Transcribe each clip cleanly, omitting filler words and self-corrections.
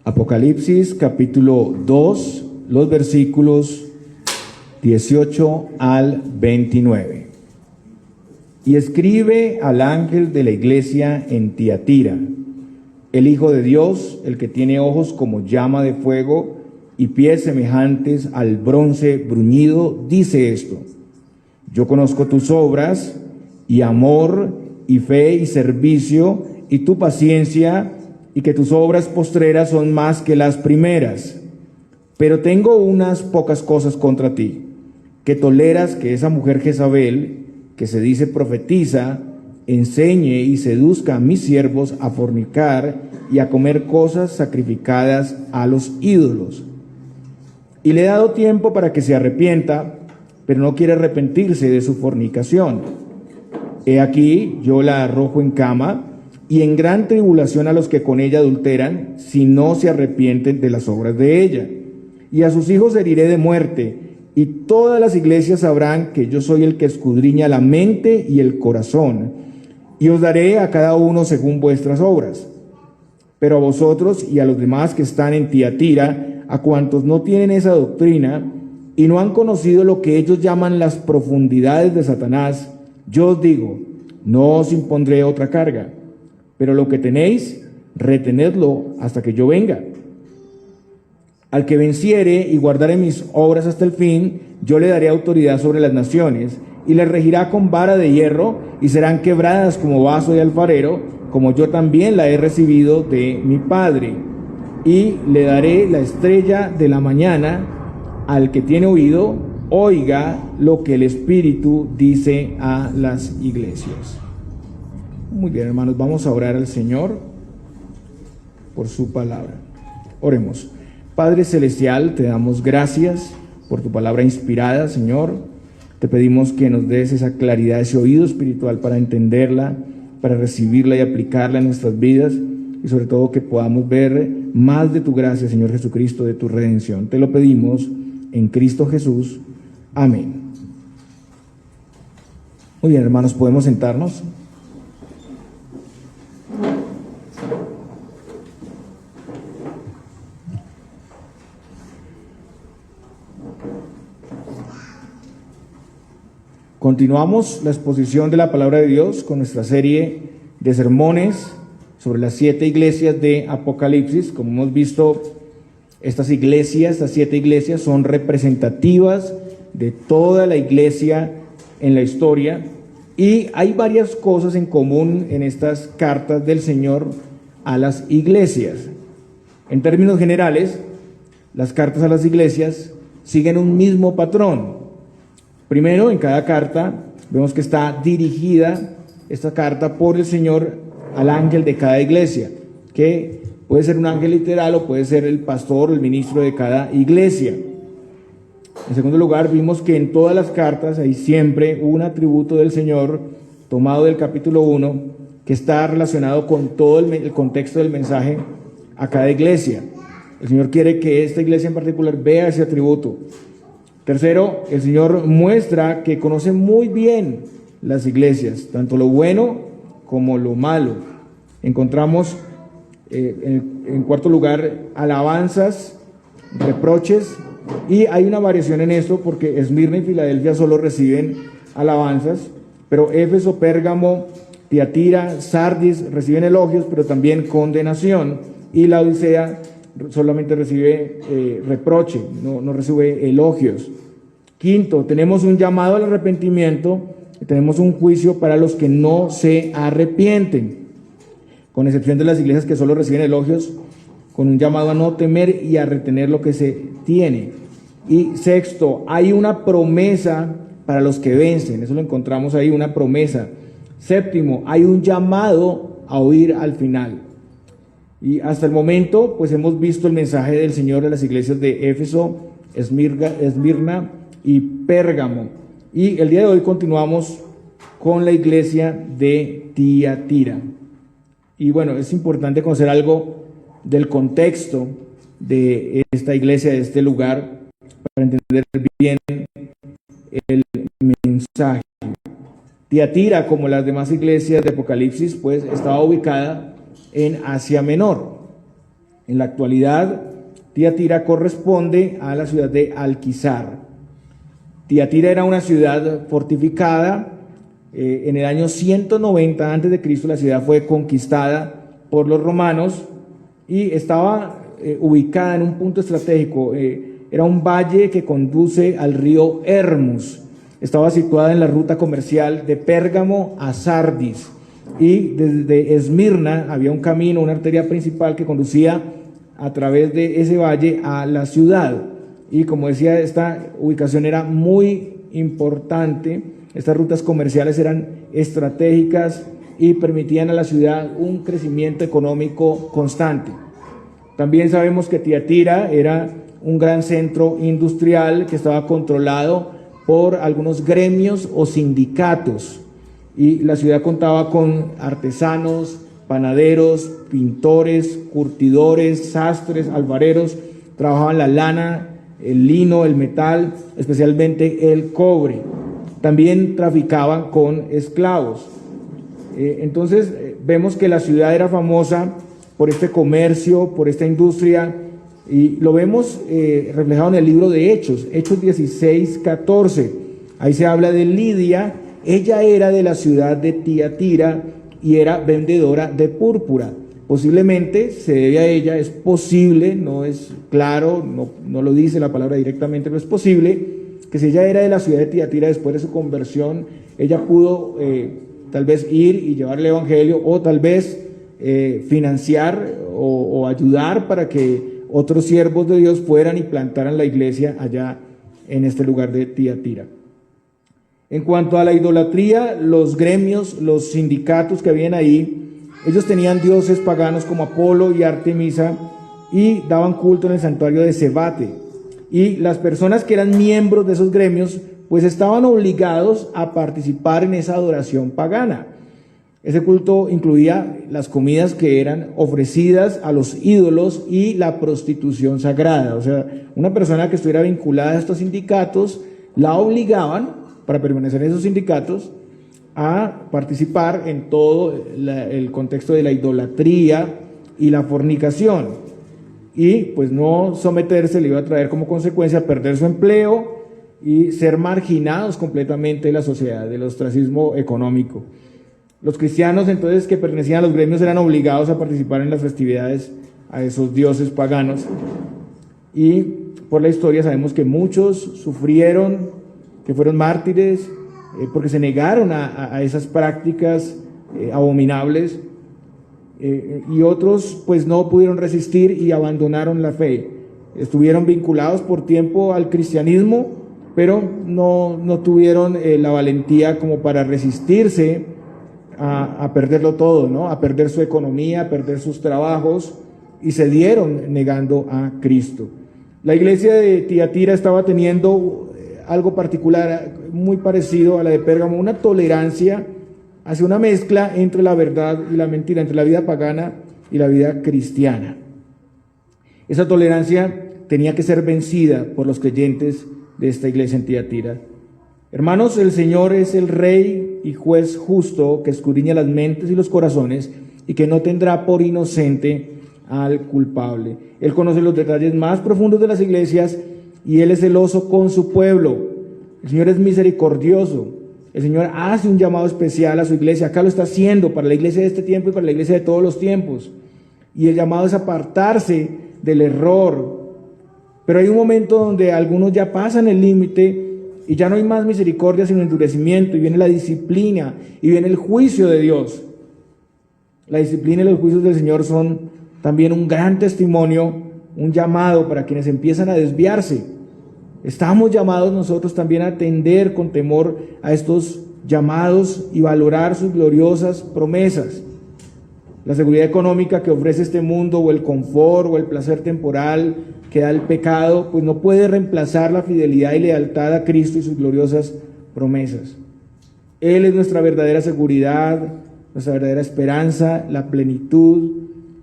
Apocalipsis capítulo 2, los versículos 18 al 29. Y escribe al ángel de la iglesia en Tiatira, el Hijo de Dios, el que tiene ojos como llama de fuego y pies semejantes al bronce bruñido, dice esto: yo conozco tus obras, y amor, y fe, y servicio, y tu paciencia, y que tus obras postreras son más que las primeras. Pero tengo unas pocas cosas contra ti, que toleras que esa mujer Jezabel, que se dice profetiza, enseñe y seduzca a mis siervos a fornicar y a comer cosas sacrificadas a los ídolos. Y le he dado tiempo para que se arrepienta, pero no quiere arrepentirse de su fornicación. He aquí, yo la arrojo en cama y en gran tribulación a los que con ella adulteran, si no se arrepienten de las obras de ella. Y a sus hijos heriré de muerte, y todas las iglesias sabrán que yo soy el que escudriña la mente y el corazón, y os daré a cada uno según vuestras obras. Pero a vosotros y a los demás que están en Tiatira, a cuantos no tienen esa doctrina y no han conocido lo que ellos llaman las profundidades de Satanás, yo os digo, no os impondré otra carga, pero lo que tenéis, retenedlo hasta que yo venga. Al que venciere y guardare mis obras hasta el fin, yo le daré autoridad sobre las naciones, y les regirá con vara de hierro, y serán quebradas como vaso de alfarero, como yo también la he recibido de mi Padre. Y le daré la estrella de la mañana. Al que tiene oído, oiga lo que el Espíritu dice a las iglesias. Muy bien, hermanos, vamos a orar al Señor por su palabra. Oremos. Padre Celestial, te damos gracias por tu palabra inspirada, Señor. Te pedimos que nos des esa claridad, ese oído espiritual para entenderla, para recibirla y aplicarla en nuestras vidas, y sobre todo que podamos ver más de tu gracia, Señor Jesucristo, de tu redención. Te lo pedimos en Cristo Jesús. Amén. Muy bien, hermanos, ¿podemos sentarnos? Continuamos la exposición de la palabra de Dios con nuestra serie de sermones sobre las 7 iglesias de Apocalipsis. Como hemos visto, estas 7 iglesias son representativas de toda la iglesia en la historia, y hay varias cosas en común en estas cartas del Señor a las iglesias. En términos generales, las cartas a las iglesias siguen un mismo patrón. Primero, en cada carta vemos que está dirigida esta carta por el Señor al ángel de cada iglesia, que puede ser un ángel literal o puede ser el pastor o el ministro de cada iglesia. En segundo lugar, vimos que en todas las cartas hay siempre un atributo del Señor tomado del capítulo 1 que está relacionado con todo el contexto del mensaje a cada iglesia. El Señor quiere que esta iglesia en particular vea ese atributo. Tercero, el Señor muestra que conoce muy bien las iglesias, tanto lo bueno como lo malo. Encontramos, en cuarto lugar, alabanzas, reproches, y hay una variación en esto porque Esmirna y Filadelfia solo reciben alabanzas, pero Éfeso, Pérgamo, Tiatira, Sardis reciben elogios, pero también condenación, y la Odisea solamente recibe reproche, no recibe elogios. Quinto, tenemos un llamado al arrepentimiento y tenemos un juicio para los que no se arrepienten, con excepción de las iglesias que solo reciben elogios, con un llamado a no temer y a retener lo que se tiene. Y sexto, hay una promesa para los que vencen, eso lo encontramos ahí, una promesa. Séptimo, hay un llamado a oír al final. Y hasta el momento, pues hemos visto el mensaje del Señor a las iglesias de Éfeso, Esmirna y Pérgamo. Y el día de hoy continuamos con la iglesia de Tiatira. Y bueno, es importante conocer algo del contexto de esta iglesia, de este lugar, para entender bien el mensaje. Tiatira, como las demás iglesias de Apocalipsis, pues estaba ubicada en Asia Menor. En la actualidad, Tiatira corresponde a la ciudad de Alquizar. Tiatira era una ciudad fortificada. En el año 190 a.C. la ciudad fue conquistada por los romanos y estaba ubicada en un punto estratégico. Era un valle que conduce al río Hermus. Estaba situada en la ruta comercial de Pérgamo a Sardis, y desde Esmirna había un camino, una arteria principal que conducía a través de ese valle a la ciudad. Y como decía, esta ubicación era muy importante. Estas rutas comerciales eran estratégicas y permitían a la ciudad un crecimiento económico constante. También sabemos que Tiatira era un gran centro industrial que estaba controlado por algunos gremios o sindicatos, y la ciudad contaba con artesanos, panaderos, pintores, curtidores, sastres, alfareros. Trabajaban la lana, el lino, el metal, especialmente el cobre. También traficaban con esclavos. Entonces vemos que la ciudad era famosa por este comercio, por esta industria, y lo vemos reflejado en el libro de Hechos 16:14. Ahí se habla de Lidia. Ella era de la ciudad de Tiatira y era vendedora de púrpura. Posiblemente se debe a ella, es posible, no es claro, no lo dice la palabra directamente, pero es posible que si ella era de la ciudad de Tiatira, después de su conversión, ella pudo tal vez ir y llevar el evangelio, o tal vez financiar o ayudar para que otros siervos de Dios fueran y plantaran la iglesia allá en este lugar de Tiatira. En cuanto a la idolatría, los gremios, los sindicatos que habían ahí, ellos tenían dioses paganos como Apolo y Artemisa y daban culto en el santuario de Sebate. Y las personas que eran miembros de esos gremios, pues estaban obligados a participar en esa adoración pagana. Ese culto incluía las comidas que eran ofrecidas a los ídolos y la prostitución sagrada. O sea, una persona que estuviera vinculada a estos sindicatos, la obligaban, para permanecer en esos sindicatos, a participar en todo el contexto de la idolatría y la fornicación. Y pues no someterse le iba a traer como consecuencia perder su empleo y ser marginados completamente de la sociedad, del ostracismo económico. Los cristianos entonces que pertenecían a los gremios eran obligados a participar en las festividades a esos dioses paganos, y por la historia sabemos que muchos sufrieron, que fueron mártires porque se negaron a esas prácticas abominables, y otros pues no pudieron resistir y abandonaron la fe. Estuvieron vinculados por tiempo al cristianismo, pero no tuvieron la valentía como para resistirse a perderlo todo, ¿no? A perder su economía, a perder sus trabajos, y se dieron negando a Cristo. La iglesia de Tiatira estaba teniendo algo particular, muy parecido a la de Pérgamo, una tolerancia hacia una mezcla entre la verdad y la mentira, entre la vida pagana y la vida cristiana. Esa tolerancia tenía que ser vencida por los creyentes de esta iglesia en Tiatira. Hermanos, el Señor es el Rey y juez justo que escudriña las mentes y los corazones, y que no tendrá por inocente al culpable. Él conoce los detalles más profundos de las iglesias y Él es celoso con su pueblo. El Señor es misericordioso. El Señor hace un llamado especial a su iglesia. Acá lo está haciendo para la iglesia de este tiempo y para la iglesia de todos los tiempos. Y el llamado es apartarse del error. Pero hay un momento donde algunos ya pasan el límite y ya no hay más misericordia sino endurecimiento, y viene la disciplina y viene el juicio de Dios. La disciplina y los juicios del Señor son también un gran testimonio, un llamado para quienes empiezan a desviarse. Estamos llamados nosotros también a atender con temor a estos llamados y valorar sus gloriosas promesas. La seguridad económica que ofrece este mundo, o el confort, o el placer temporal que da el pecado, pues no puede reemplazar la fidelidad y lealtad a Cristo y sus gloriosas promesas. Él es nuestra verdadera seguridad, nuestra verdadera esperanza, la plenitud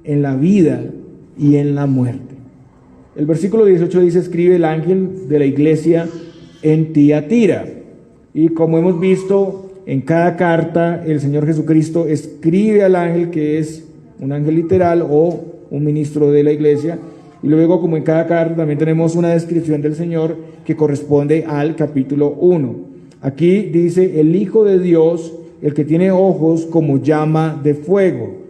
en la vida y en la muerte. El versículo 18 dice: escribe el ángel de la iglesia en Tiatira. Y como hemos visto, en cada carta el Señor Jesucristo escribe al ángel, que es un ángel literal o un ministro de la iglesia. Y luego, como en cada carta, también tenemos una descripción del Señor que corresponde al capítulo 1. Aquí dice, el Hijo de Dios, el que tiene ojos como llama de fuego.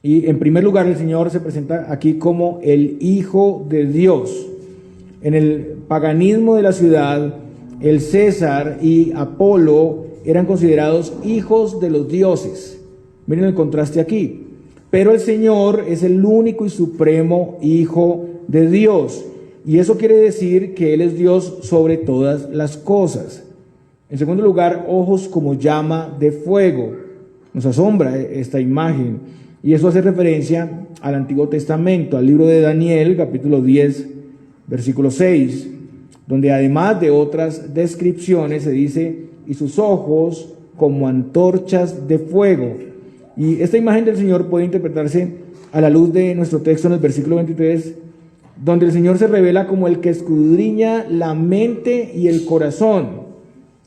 Y en primer lugar, el Señor se presenta aquí como el Hijo de Dios. En el paganismo de la ciudad, el César y Apolo eran considerados hijos de los dioses. Miren el contraste aquí. Pero el Señor es el único y supremo Hijo de Dios. Y eso quiere decir que Él es Dios sobre todas las cosas. En segundo lugar, ojos como llama de fuego. Nos asombra esta imagen. Y eso hace referencia al Antiguo Testamento, al libro de Daniel, capítulo 10, versículo 6, donde además de otras descripciones se dice, y sus ojos como antorchas de fuego. Y esta imagen del Señor puede interpretarse a la luz de nuestro texto en el versículo 23, donde el Señor se revela como el que escudriña la mente y el corazón.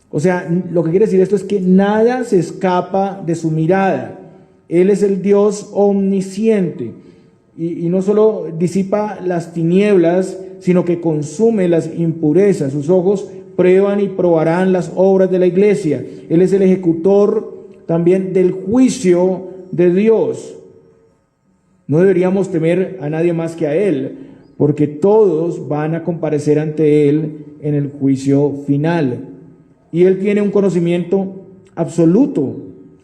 O sea, lo que quiere decir esto es que nada se escapa de su mirada. Él es el Dios omnisciente y no solo disipa las tinieblas, sino que consume las impurezas. Sus ojos prueban y probarán las obras de la iglesia. Él es el ejecutor también del juicio de Dios. No deberíamos temer a nadie más que a Él, porque todos van a comparecer ante Él en el juicio final. Y Él tiene un conocimiento absoluto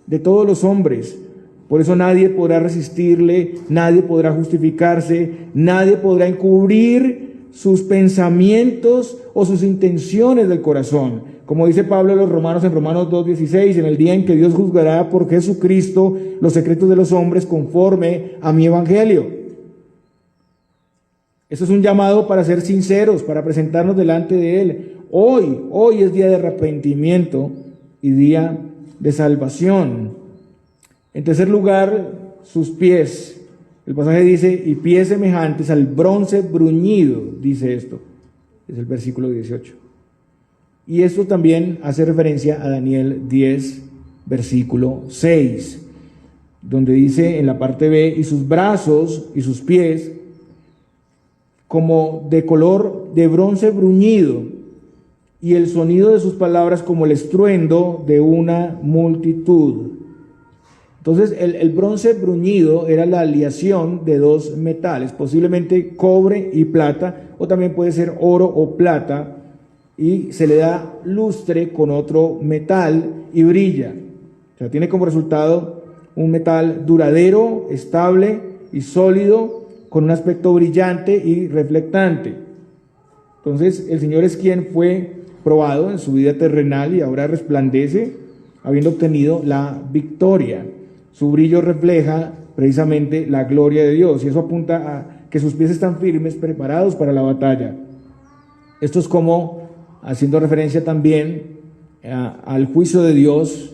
de todos los hombres. Por eso nadie podrá resistirle, nadie podrá justificarse, nadie podrá encubrir sus pensamientos o sus intenciones del corazón. Como dice Pablo a los romanos en Romanos 2:16, en el día en que Dios juzgará por Jesucristo los secretos de los hombres conforme a mi evangelio. Eso es un llamado para ser sinceros, para presentarnos delante de Él. Hoy es día de arrepentimiento y día de salvación. En tercer lugar, sus pies. El pasaje dice, y pies semejantes al bronce bruñido, dice esto. Es el versículo 18. Y esto también hace referencia a Daniel 10, versículo 6, donde dice en la parte B, y sus brazos y sus pies como de color de bronce bruñido, y el sonido de sus palabras como el estruendo de una multitud. Entonces el bronce bruñido era la aleación de dos metales, posiblemente cobre y plata, o también puede ser oro o plata, y se le da lustre con otro metal y brilla. O sea, tiene como resultado un metal duradero, estable y sólido, con un aspecto brillante y reflectante. Entonces el Señor es quien fue probado en su vida terrenal y ahora resplandece, habiendo obtenido la victoria. Su brillo refleja precisamente la gloria de Dios, y eso apunta a que sus pies están firmes, preparados para la batalla. Esto es como haciendo referencia también al juicio de Dios,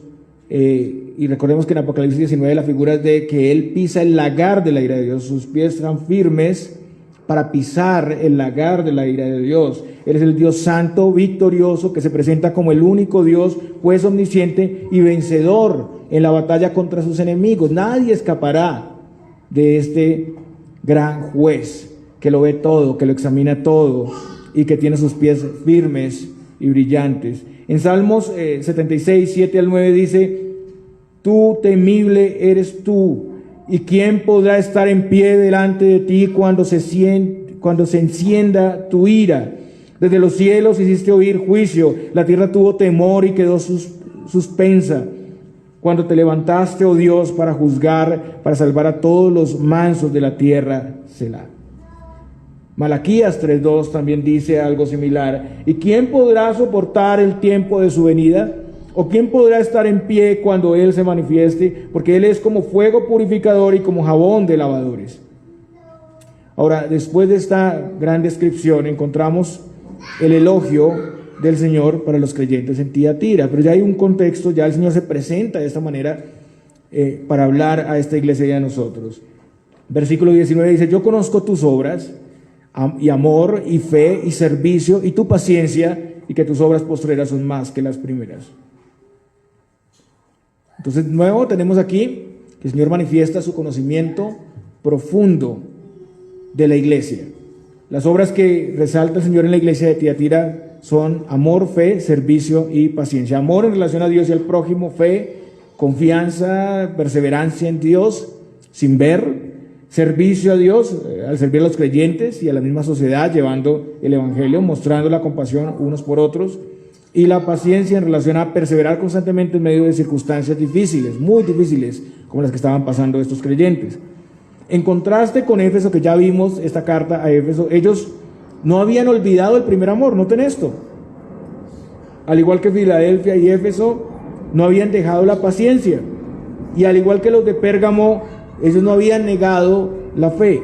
y recordemos que en Apocalipsis 19 la figura es de que Él pisa el lagar de la ira de Dios. Sus pies están firmes para pisar el lagar de la ira de Dios. Él es el Dios santo, victorioso, que se presenta como el único Dios, juez omnisciente y vencedor en la batalla contra sus enemigos. Nadie escapará de este gran juez que lo ve todo, que lo examina todo y que tiene sus pies firmes y brillantes. En Salmos 76, 7 al 9 dice, tú temible eres tú, y quién podrá estar en pie delante de ti cuando se encienda tu ira. Desde los cielos hiciste oír juicio, la tierra tuvo temor y quedó suspensa. Cuando te levantaste, oh Dios, para juzgar, para salvar a todos los mansos de la tierra, Selah. Malaquías 3:2 también dice algo similar. ¿Y quién podrá soportar el tiempo de su venida? ¿O quién podrá estar en pie cuando Él se manifieste? Porque Él es como fuego purificador y como jabón de lavadores. Ahora, después de esta gran descripción, encontramos el elogio del Señor para los creyentes en Tiatira. Pero ya hay un contexto, ya el Señor se presenta de esta manera para hablar a esta iglesia y a nosotros. Versículo 19 dice, yo conozco tus obras, y amor, y fe, y servicio, y tu paciencia, y que tus obras postreras son más que las primeras. Entonces, de nuevo tenemos aquí que el Señor manifiesta su conocimiento profundo de la iglesia. Las obras que resalta el Señor en la iglesia de Tiatira son amor, fe, servicio y paciencia. Amor en relación a Dios y al prójimo, fe, confianza, perseverancia en Dios, sin ver, servicio a Dios, al servir a los creyentes y a la misma sociedad, llevando el evangelio, mostrando la compasión unos por otros, y la paciencia en relación a perseverar constantemente en medio de circunstancias difíciles, muy difíciles, como las que estaban pasando estos creyentes. En contraste con Éfeso, que ya vimos esta carta a Éfeso, ellos no habían olvidado el primer amor, noten esto. Al igual que Filadelfia y Éfeso, no habían dejado la paciencia. Y al igual que los de Pérgamo, ellos no habían negado la fe.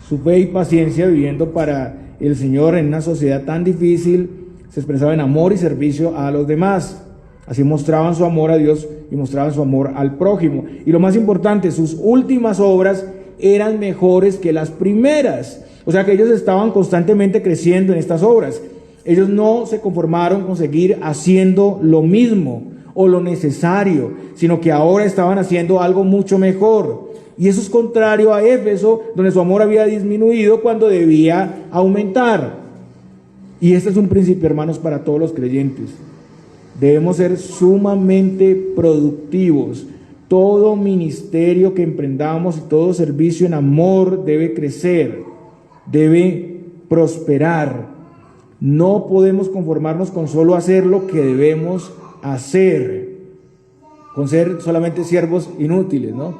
Su fe y paciencia viviendo para el Señor en una sociedad tan difícil, se expresaba en amor y servicio a los demás. Así mostraban su amor a Dios y mostraban su amor al prójimo. Y lo más importante, sus últimas obras eran mejores que las primeras. O sea que ellos estaban constantemente creciendo en estas obras. Ellos no se conformaron con seguir haciendo lo mismo o lo necesario, sino que ahora estaban haciendo algo mucho mejor. Y eso es contrario a Éfeso, donde su amor había disminuido cuando debía aumentar. Y este es un principio, hermanos, para todos los creyentes. Debemos ser sumamente productivos. Todo ministerio que emprendamos y todo servicio en amor debe crecer, debe prosperar. No podemos conformarnos con solo hacer lo que debemos hacer, con ser solamente siervos inútiles, ¿no?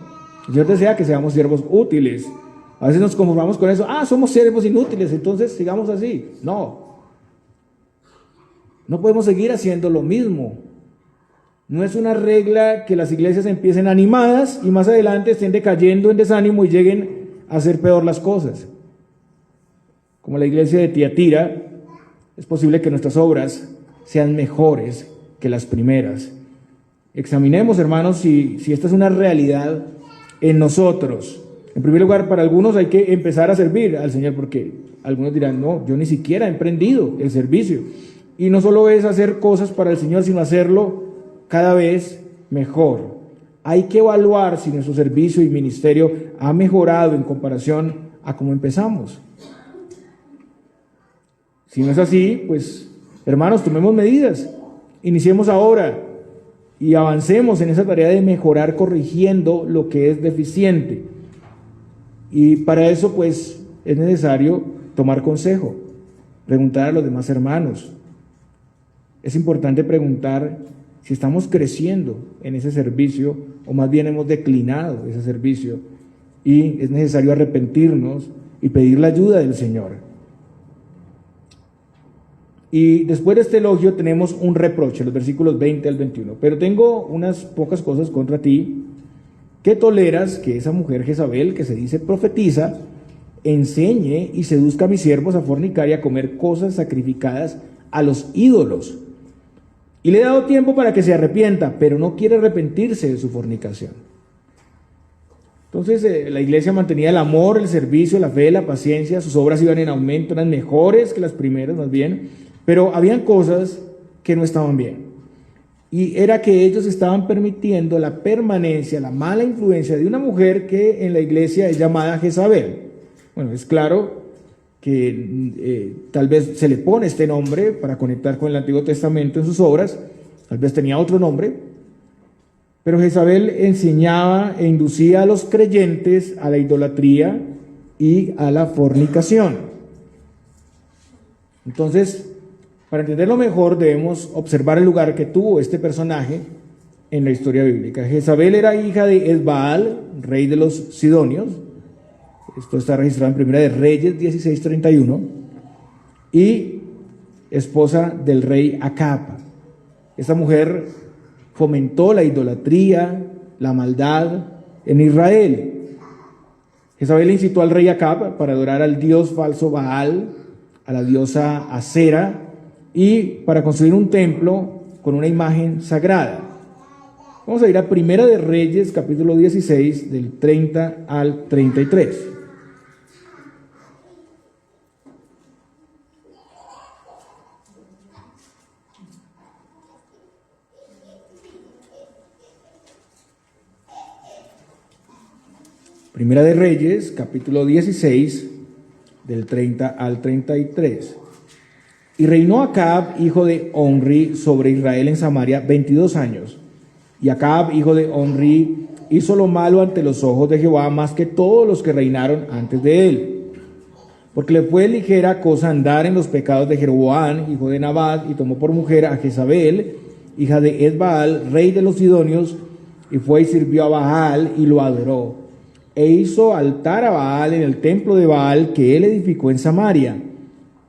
El Señor desea que seamos siervos útiles. A veces nos conformamos con eso. Somos siervos inútiles, entonces sigamos así. No podemos seguir haciendo lo mismo. No es una regla que las iglesias empiecen animadas y más adelante estén decayendo en desánimo y lleguen a hacer peor las cosas. Como la iglesia de Tiatira, es posible que nuestras obras sean mejores que las primeras. Examinemos, hermanos, si esta es una realidad en nosotros. En primer lugar, para algunos hay que empezar a servir al Señor, porque algunos dirán, no, yo ni siquiera he emprendido el servicio. Y no solo es hacer cosas para el Señor, sino hacerlo cada vez mejor. Hay que evaluar si nuestro servicio y ministerio ha mejorado en comparación a cómo empezamos. Si no es así, pues, hermanos, tomemos medidas. Iniciemos ahora y avancemos en esa tarea de mejorar corrigiendo lo que es deficiente. Y para eso, pues, es necesario tomar consejo, preguntar a los demás hermanos. Es importante preguntar si estamos creciendo en ese servicio o más bien hemos declinado ese servicio y es necesario arrepentirnos y pedir la ayuda del Señor. Y después de este elogio tenemos un reproche, los versículos 20 al 21. Pero tengo unas pocas cosas contra ti, que toleras que esa mujer Jezabel, que se dice profetiza, enseñe y seduzca a mis siervos a fornicar y a comer cosas sacrificadas a los ídolos. Y le he dado tiempo para que se arrepienta, pero no quiere arrepentirse de su fornicación. Entonces la iglesia mantenía el amor, el servicio, la fe, la paciencia, sus obras iban en aumento, eran mejores que las primeras más bien, pero habían cosas que no estaban bien. Y era que ellos estaban permitiendo la permanencia, la mala influencia de una mujer que en la iglesia es llamada Jezabel. Bueno, es claro que tal vez se le pone este nombre para conectar con el Antiguo Testamento en sus obras, tal vez tenía otro nombre, pero Jezabel enseñaba e inducía a los creyentes a la idolatría y a la fornicación. Entonces, para entenderlo mejor debemos observar el lugar que tuvo este personaje en la historia bíblica. Jezabel era hija de Esbaal, rey de los Sidonios. Esto está registrado en Primera de Reyes 16:31, y esposa del rey Acab. Esta mujer fomentó la idolatría, la maldad en Israel. Jezabel incitó al rey Acab para adorar al dios falso Baal, a la diosa Acera, y para construir un templo con una imagen sagrada. Vamos a ir a Primera de Reyes, capítulo 16, del 30 al 33. Primera de Reyes, capítulo 16, del 30 al 33. Y reinó Acab, hijo de Omri, sobre Israel en Samaria 22 años. Y Acab, hijo de Omri, hizo lo malo ante los ojos de Jehová más que todos los que reinaron antes de él. Porque le fue ligera cosa andar en los pecados de Jeroboam, hijo de Nabat, y tomó por mujer a Jezabel, hija de Edbaal, rey de los Sidonios, y fue y sirvió a Baal y lo adoró. E hizo altar a Baal en el templo de Baal que él edificó en Samaria.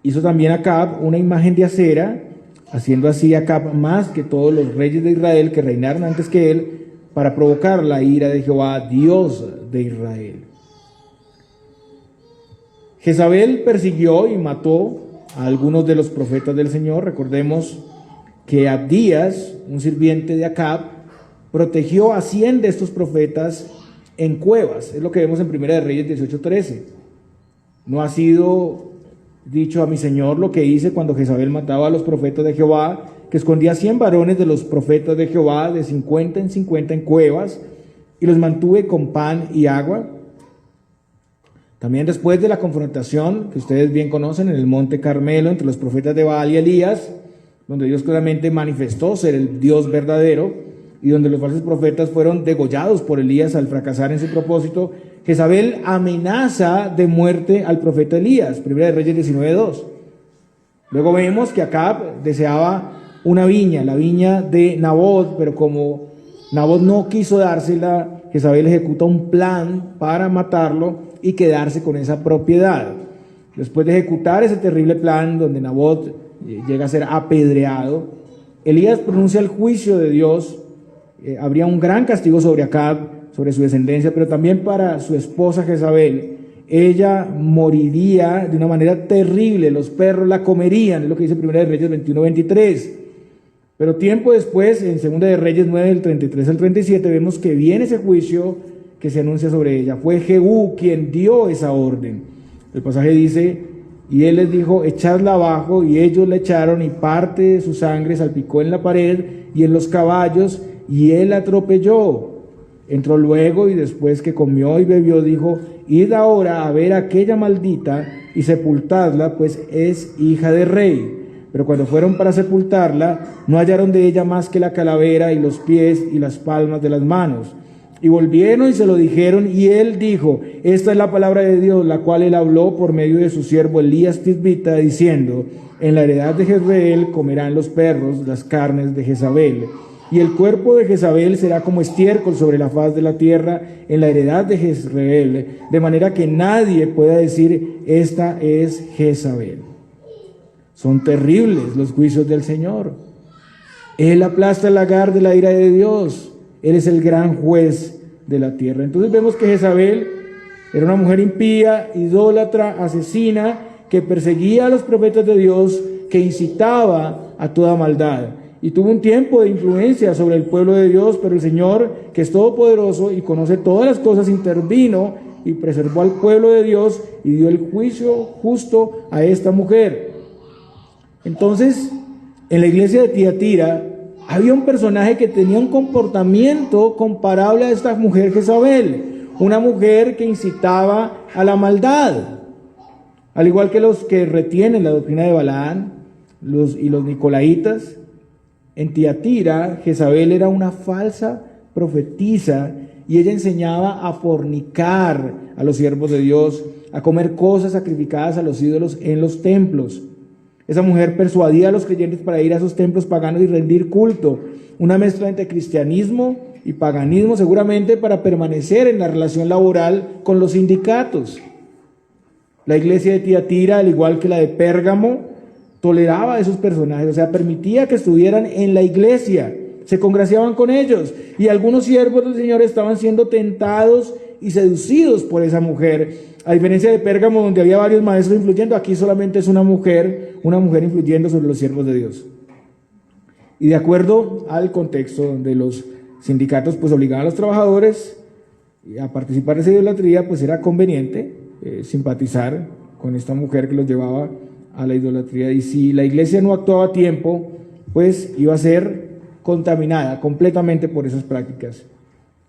Hizo también Acab una imagen de acera, haciendo así Acab más que todos los reyes de Israel que reinaron antes que él, para provocar la ira de Jehová, Dios de Israel. Jezabel persiguió y mató a algunos de los profetas del Señor. Recordemos que Abdías, un sirviente de Acab, protegió a 100 de estos profetas en cuevas. Es lo que vemos en Primera de Reyes 18:13. No ha sido dicho a mi Señor lo que hice cuando Jezabel mataba a los profetas de Jehová, que escondía 100 varones de los profetas de Jehová de 50 en 50 en cuevas, y los mantuve con pan y agua. También después de la confrontación, que ustedes bien conocen, en el monte Carmelo, entre los profetas de Baal y Elías, donde Dios claramente manifestó ser el Dios verdadero, y donde los falsos profetas fueron degollados por Elías al fracasar en su propósito, Jezabel amenaza de muerte al profeta Elías, Primera de Reyes 19:2. Luego vemos que Acab deseaba una viña, la viña de Nabot, pero como Nabot no quiso dársela, Jezabel ejecuta un plan para matarlo y quedarse con esa propiedad. Después de ejecutar ese terrible plan donde Nabot llega a ser apedreado, Elías pronuncia el juicio de Dios. Habría un gran castigo sobre Acab, sobre su descendencia, pero también para su esposa Jezabel. Ella moriría de una manera terrible, los perros la comerían, es lo que dice Primera de Reyes 21:23. Pero tiempo después, en Segunda de Reyes 9, del 33 al 37, vemos que viene ese juicio que se anuncia sobre ella. Fue Jehú quien dio esa orden. El pasaje dice, y él les dijo, echadla abajo, y ellos la echaron, y parte de su sangre salpicó en la pared y en los caballos, y él la atropelló. Entró luego, y después que comió y bebió, dijo, id ahora a ver a aquella maldita, y sepultadla, pues es hija de rey. Pero cuando fueron para sepultarla, no hallaron de ella más que la calavera y los pies y las palmas de las manos. Y volvieron y se lo dijeron, y él dijo, esta es la palabra de Dios, la cual él habló por medio de su siervo Elías Tisbita, diciendo, en la heredad de Jezreel comerán los perros las carnes de Jezabel. Y el cuerpo de Jezabel será como estiércol sobre la faz de la tierra en la heredad de Jezreel, de manera que nadie pueda decir, esta es Jezabel. Son terribles los juicios del Señor. Él aplasta el lagar de la ira de Dios. Él es el gran juez de la tierra. Entonces vemos que Jezabel era una mujer impía, idólatra, asesina, que perseguía a los profetas de Dios, que incitaba a toda maldad. Y tuvo un tiempo de influencia sobre el pueblo de Dios, pero el Señor, que es todopoderoso y conoce todas las cosas, intervino y preservó al pueblo de Dios y dio el juicio justo a esta mujer. Entonces, en la iglesia de Tiatira había un personaje que tenía un comportamiento comparable a esta mujer Jezabel, una mujer que incitaba a la maldad, al igual que los que retienen la doctrina de Balaán y los nicolaitas. En Tiatira, Jezabel era una falsa profetisa y ella enseñaba a fornicar a los siervos de Dios, a comer cosas sacrificadas a los ídolos en los templos. Esa mujer persuadía a los creyentes para ir a esos templos paganos y rendir culto, una mezcla entre cristianismo y paganismo, seguramente para permanecer en la relación laboral con los sindicatos. La iglesia de Tiatira, al igual que la de Pérgamo, toleraba a esos personajes, o sea, permitía que estuvieran en la iglesia, se congraciaban con ellos, y algunos siervos del Señor estaban siendo tentados y seducidos por esa mujer. A diferencia de Pérgamo, donde había varios maestros influyendo, aquí solamente es una mujer influyendo sobre los siervos de Dios. Y de acuerdo al contexto donde los sindicatos pues obligaban a los trabajadores a participar de esa idolatría, pues era conveniente simpatizar con esta mujer que los llevaba a la idolatría. Y si la iglesia no actuaba a tiempo, pues iba a ser contaminada completamente por esas prácticas.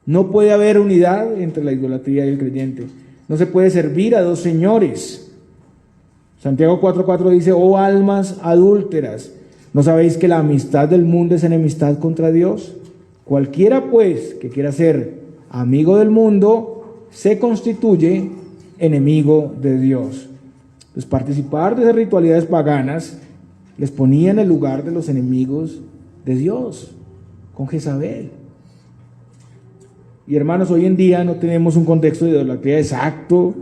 No puede haber unidad entre la idolatría y el creyente. No se puede servir a dos señores. Santiago 4:4 dice: oh almas adúlteras, ¿no sabéis que la amistad del mundo es enemistad contra Dios? Cualquiera pues que quiera ser amigo del mundo se constituye enemigo de Dios. Pues participar de esas ritualidades paganas les ponía en el lugar de los enemigos de Dios, con Jezabel. Y hermanos, hoy en día no tenemos un contexto de idolatría exacto,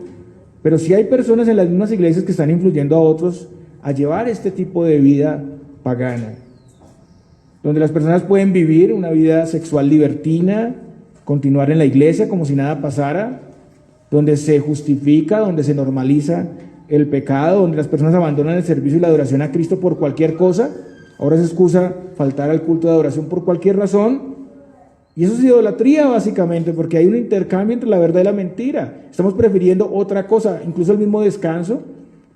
pero sí hay personas en las mismas iglesias que están influyendo a otros a llevar este tipo de vida pagana, donde las personas pueden vivir una vida sexual libertina, continuar en la iglesia como si nada pasara, donde se justifica, donde se normaliza el pecado, donde las personas abandonan el servicio y la adoración a Cristo por cualquier cosa. Ahora se excusa faltar al culto de adoración por cualquier razón. Y eso es idolatría básicamente, porque hay un intercambio entre la verdad y la mentira. Estamos prefiriendo otra cosa, incluso el mismo descanso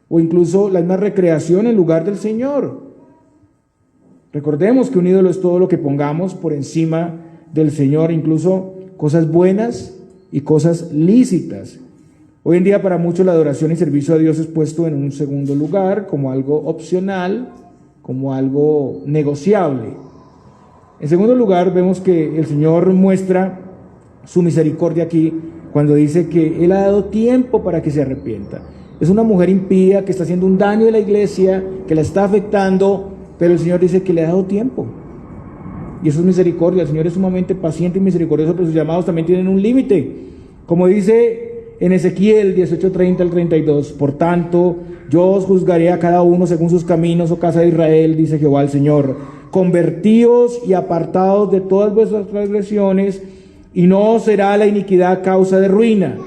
o incluso la misma recreación en lugar del Señor. Recordemos que un ídolo es todo lo que pongamos por encima del Señor, incluso cosas buenas y cosas lícitas. Hoy en día para muchos la adoración y servicio a Dios es puesto en un segundo lugar, como algo opcional, como algo negociable. En segundo lugar, vemos que el Señor muestra su misericordia aquí cuando dice que Él ha dado tiempo para que se arrepienta. Es una mujer impía que está haciendo un daño a la iglesia, que la está afectando, pero el Señor dice que le ha dado tiempo. Y eso es misericordia. El Señor es sumamente paciente y misericordioso, pero sus llamados también tienen un límite. Como dice en Ezequiel 18:30 al 32, por tanto, yo os juzgaré a cada uno según sus caminos, oh casa de Israel, dice Jehová el Señor. Convertíos y apartaos de todas vuestras transgresiones, y no será la iniquidad causa de ruina.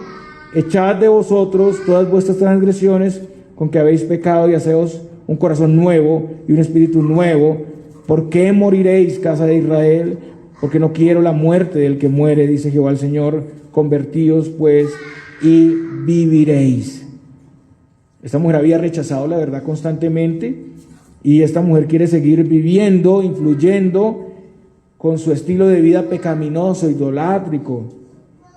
Echad de vosotros todas vuestras transgresiones con que habéis pecado, y haceos un corazón nuevo y un espíritu nuevo. ¿Por qué moriréis, casa de Israel? Porque no quiero la muerte del que muere, dice Jehová el Señor. Convertíos pues y viviréis. Esta mujer había rechazado la verdad constantemente, y esta mujer quiere seguir viviendo, influyendo con su estilo de vida pecaminoso, idolátrico.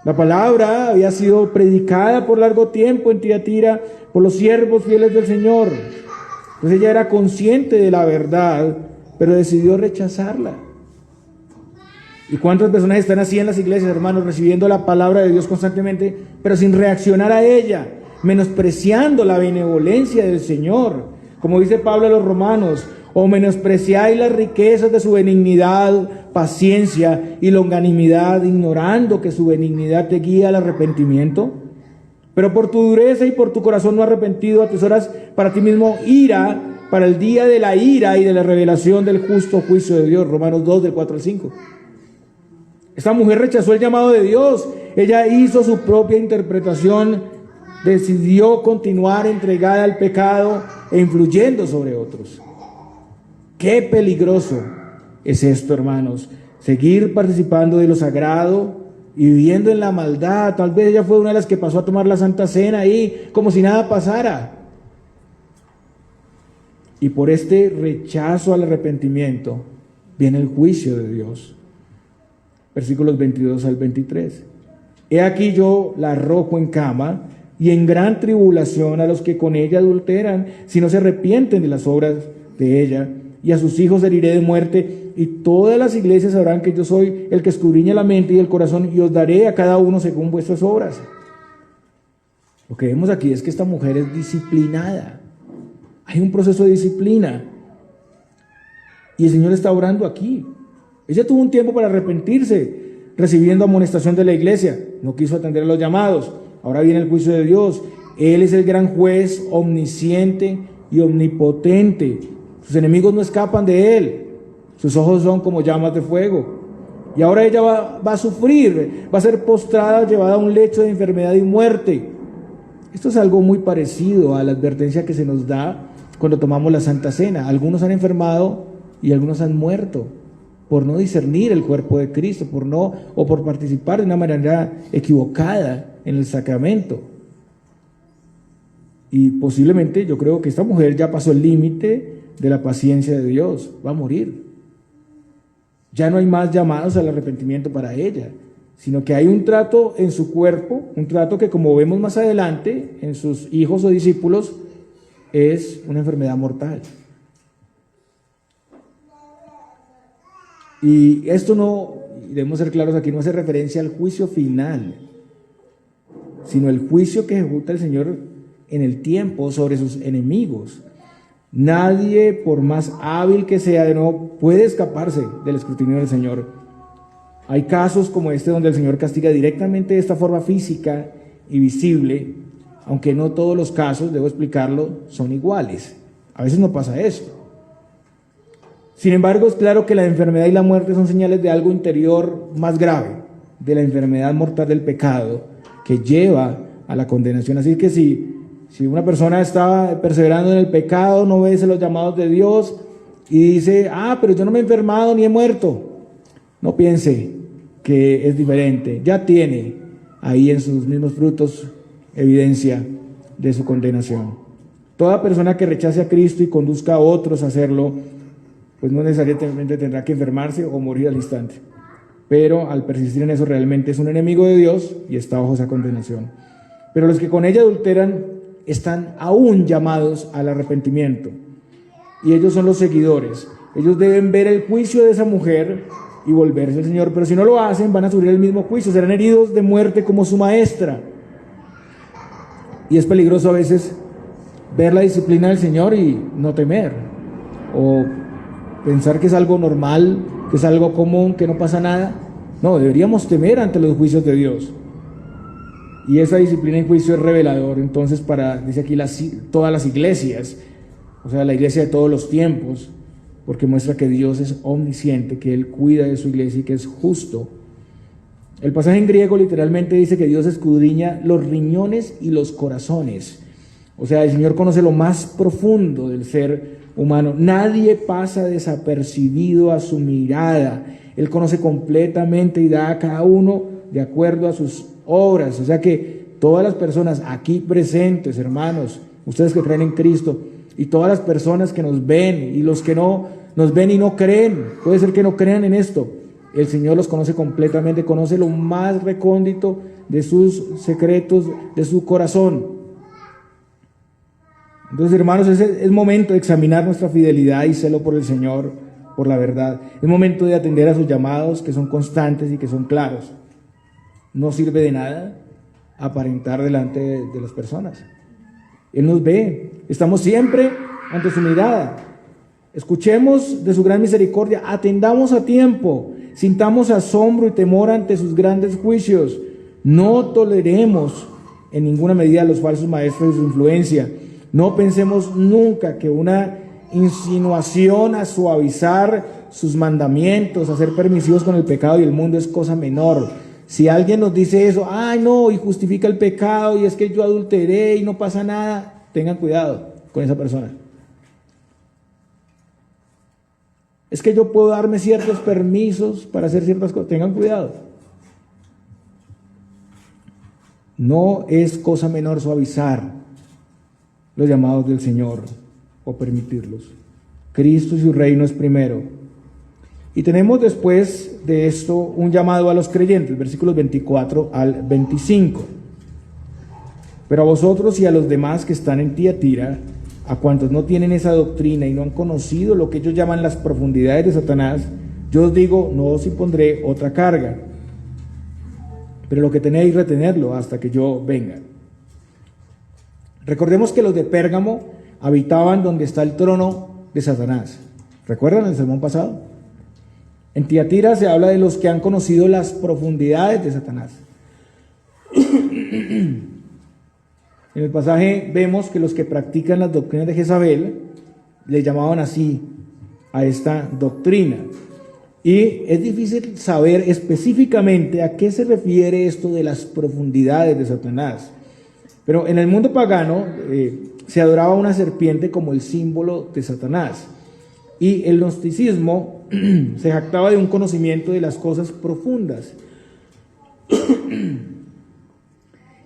La palabra había sido predicada por largo tiempo en Tiatira por los siervos fieles del Señor. Entonces ella era consciente de la verdad, pero decidió rechazarla. ¿Y cuántas personas están así en las iglesias, hermanos, recibiendo la palabra de Dios constantemente, pero sin reaccionar a ella, menospreciando la benevolencia del Señor? Como dice Pablo a los romanos: o menospreciáis las riquezas de su benignidad, paciencia y longanimidad, ignorando que su benignidad te guía al arrepentimiento. Pero por tu dureza y por tu corazón no arrepentido atesoras para ti mismo ira para el día de la ira y de la revelación del justo juicio de Dios. Romanos 2, del 4 al 5. Esta mujer rechazó el llamado de Dios. Ella hizo su propia interpretación, decidió continuar entregada al pecado e influyendo sobre otros. Qué peligroso es esto, hermanos, seguir participando de lo sagrado y viviendo en la maldad. Tal vez ella fue una de las que pasó a tomar la Santa Cena ahí como si nada pasara. Y por este rechazo al arrepentimiento viene el juicio de Dios. Versículos 22 al 23. He aquí yo la arrojo en cama y en gran tribulación a los que con ella adulteran, si no se arrepienten de las obras de ella, y a sus hijos heriré de muerte, y todas las iglesias sabrán que yo soy el que escudriña la mente y el corazón, y os daré a cada uno según vuestras obras. Lo que vemos aquí es que esta mujer es disciplinada. Hay un proceso de disciplina, y el Señor está obrando aquí. Ella tuvo un tiempo para arrepentirse, recibiendo amonestación de la iglesia, no quiso atender a los llamados. Ahora viene el juicio de Dios. Él es el gran juez, omnisciente y omnipotente. Sus enemigos no escapan de Él. Sus ojos son como llamas de fuego. Y ahora ella va a sufrir, va a ser postrada, llevada a un lecho de enfermedad y muerte. Esto es algo muy parecido a la advertencia que se nos da cuando tomamos la Santa Cena. Algunos han enfermado y algunos han muerto por no discernir el cuerpo de Cristo, por participar de una manera equivocada en el sacramento. Y posiblemente yo creo que esta mujer ya pasó el límite de la paciencia de Dios, va a morir. Ya no hay más llamados al arrepentimiento para ella. sino que hay un trato en su cuerpo, un trato que, como vemos más adelante en sus hijos o discípulos, es una enfermedad mortal. Y esto no, debemos ser claros aquí, no hace referencia al juicio final, sino el juicio que ejecuta el Señor en el tiempo sobre sus enemigos. Nadie, por más hábil que sea, de nuevo, puede escaparse del escrutinio del Señor. Hay casos como este donde el Señor castiga directamente de esta forma física y visible, aunque no todos los casos, debo explicarlo, son iguales. A veces no pasa esto. Sin embargo, es claro que la enfermedad y la muerte son señales de algo interior más grave, de la enfermedad mortal del pecado que lleva a la condenación. Así que si una persona está perseverando en el pecado, no obedece los llamados de Dios y dice, pero yo no me he enfermado ni he muerto, no piense que es diferente. Ya tiene ahí en sus mismos frutos evidencia de su condenación. Toda persona que rechace a Cristo y conduzca a otros a hacerlo, pues no necesariamente tendrá que enfermarse o morir al instante. Pero al persistir en eso realmente es un enemigo de Dios y está bajo esa condenación. Pero los que con ella adulteran están aún llamados al arrepentimiento. Y ellos son los seguidores. Ellos deben ver el juicio de esa mujer y volverse al Señor. Pero si no lo hacen, van a sufrir el mismo juicio. Serán heridos de muerte como su maestra. Y es peligroso a veces ver la disciplina del Señor y no temer. O pensar que es algo normal, que es algo común, que no pasa nada. No, deberíamos temer ante los juicios de Dios. Y esa disciplina en juicio es revelador, entonces, dice aquí, todas las iglesias, o sea, la iglesia de todos los tiempos, porque muestra que Dios es omnisciente, que Él cuida de su iglesia y que es justo. El pasaje en griego literalmente dice que Dios escudriña los riñones y los corazones. O sea, el Señor conoce lo más profundo del ser humano. Nadie pasa desapercibido a su mirada. Él conoce completamente y da a cada uno de acuerdo a sus obras. O sea que todas las personas aquí presentes, hermanos, ustedes que creen en Cristo, y todas las personas que nos ven y los que no nos ven y no creen, puede ser que no crean en esto, el Señor los conoce completamente, conoce lo más recóndito de sus secretos, de su corazón. Entonces, hermanos, es momento de examinar nuestra fidelidad y celo por el Señor, por la verdad. Es momento de atender a sus llamados, que son constantes y que son claros. No sirve de nada aparentar delante de las personas. Él nos ve, estamos siempre ante su mirada. Escuchemos de su gran misericordia, atendamos a tiempo, sintamos asombro y temor ante sus grandes juicios. No toleremos en ninguna medida a los falsos maestros y su influencia. No pensemos nunca que una insinuación a suavizar sus mandamientos, a ser permisivos con el pecado y el mundo es cosa menor. Si alguien nos dice eso, no, y justifica el pecado, y es que yo adulteré y no pasa nada, tengan cuidado con esa persona. Es que yo puedo darme ciertos permisos para hacer ciertas cosas, tengan cuidado. No es cosa menor suavizar los llamados del Señor o permitirlos. Cristo y su reino es primero. Y tenemos después de esto un llamado a los creyentes, versículos 24 al 25. Pero a vosotros y a los demás que están en Tiatira, a cuantos no tienen esa doctrina y no han conocido lo que ellos llaman las profundidades de Satanás, yo os digo, no os impondré otra carga, pero lo que tenéis, retenerlo hasta que yo venga. Recordemos que los de Pérgamo habitaban donde está el trono de Satanás. ¿Recuerdan el sermón pasado? En Tiatira se habla de los que han conocido las profundidades de Satanás. En el pasaje vemos que los que practican las doctrinas de Jezabel le llamaban así a esta doctrina. Y es difícil saber específicamente a qué se refiere esto de las profundidades de Satanás. Pero en el mundo pagano se adoraba una serpiente como el símbolo de Satanás. Y el gnosticismo se jactaba de un conocimiento de las cosas profundas.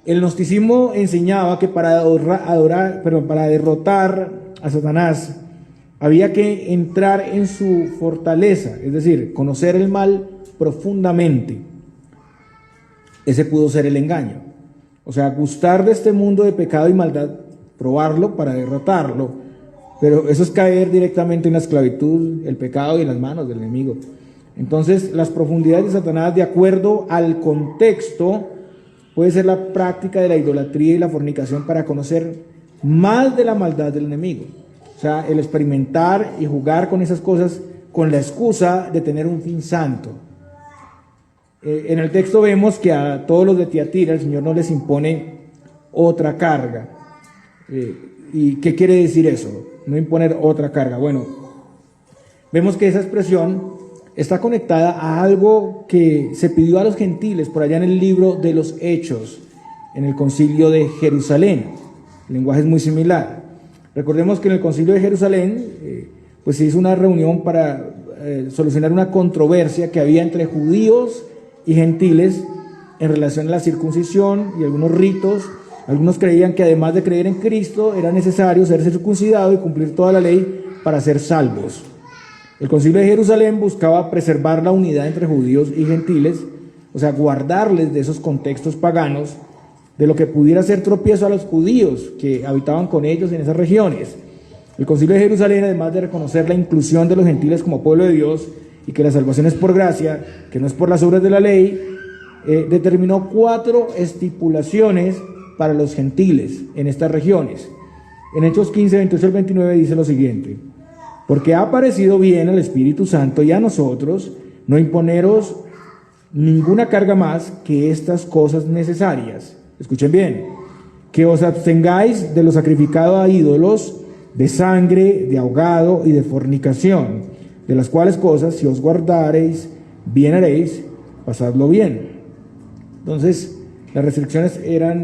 El gnosticismo enseñaba que para derrotar a Satanás había que entrar en su fortaleza, es decir, conocer el mal profundamente. ese pudo ser el engaño. O sea, gustar de este mundo de pecado y maldad, probarlo para derrotarlo, pero eso es caer directamente en la esclavitud, el pecado y en las manos del enemigo. Entonces, las profundidades de Satanás, de acuerdo al contexto, puede ser la práctica de la idolatría y la fornicación para conocer más de la maldad del enemigo. O sea, el experimentar y jugar con esas cosas con la excusa de tener un fin santo. En el texto vemos que a todos los de Tiatira el Señor no les impone otra carga. ¿Y qué quiere decir eso? No imponer otra carga. Bueno, vemos que esa expresión está conectada a algo que se pidió a los gentiles por allá en el libro de los Hechos, en el concilio de Jerusalén. El lenguaje es muy similar. Recordemos que en el concilio de Jerusalén pues se hizo una reunión para solucionar una controversia que había entre judíos y gentiles en relación a la circuncisión y algunos ritos. Algunos creían que además de creer en Cristo era necesario ser circuncidado y cumplir toda la ley para ser salvos. El concilio de Jerusalén buscaba preservar la unidad entre judíos y gentiles, o sea, guardarles de esos contextos paganos, de lo que pudiera ser tropiezo a los judíos que habitaban con ellos en esas regiones. El concilio de Jerusalén, además de reconocer la inclusión de los gentiles como pueblo de Dios y que la salvación es por gracia, que no es por las obras de la ley, determinó 4 estipulaciones para los gentiles en estas regiones. En Hechos 15, 28 al 29 dice lo siguiente: porque ha parecido bien al Espíritu Santo y a nosotros no imponeros ninguna carga más que estas cosas necesarias. Escuchen bien: que os abstengáis de lo sacrificado a ídolos, de sangre, de ahogado y de fornicación, de las cuales cosas, si os guardareis, bien haréis, pasadlo bien. Entonces, las restricciones eran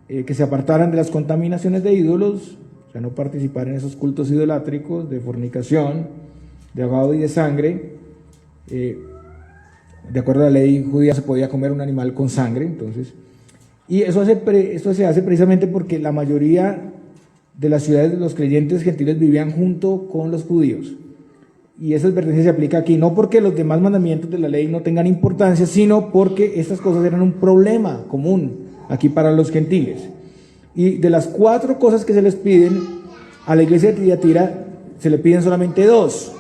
que se apartaran de las contaminaciones de ídolos, o sea, no participar en esos cultos idolátricos, de fornicación, de ahogado y de sangre. De acuerdo a la ley judía se podía comer un animal con sangre, entonces, y esto se hace precisamente porque la mayoría de las ciudades de los creyentes gentiles vivían junto con los judíos. Y esa advertencia se aplica aquí, no porque los demás mandamientos de la ley no tengan importancia, sino porque estas cosas eran un problema común aquí para los gentiles. Y de las 4 cosas que se les piden a la iglesia de Tiatira, se le piden solamente 2: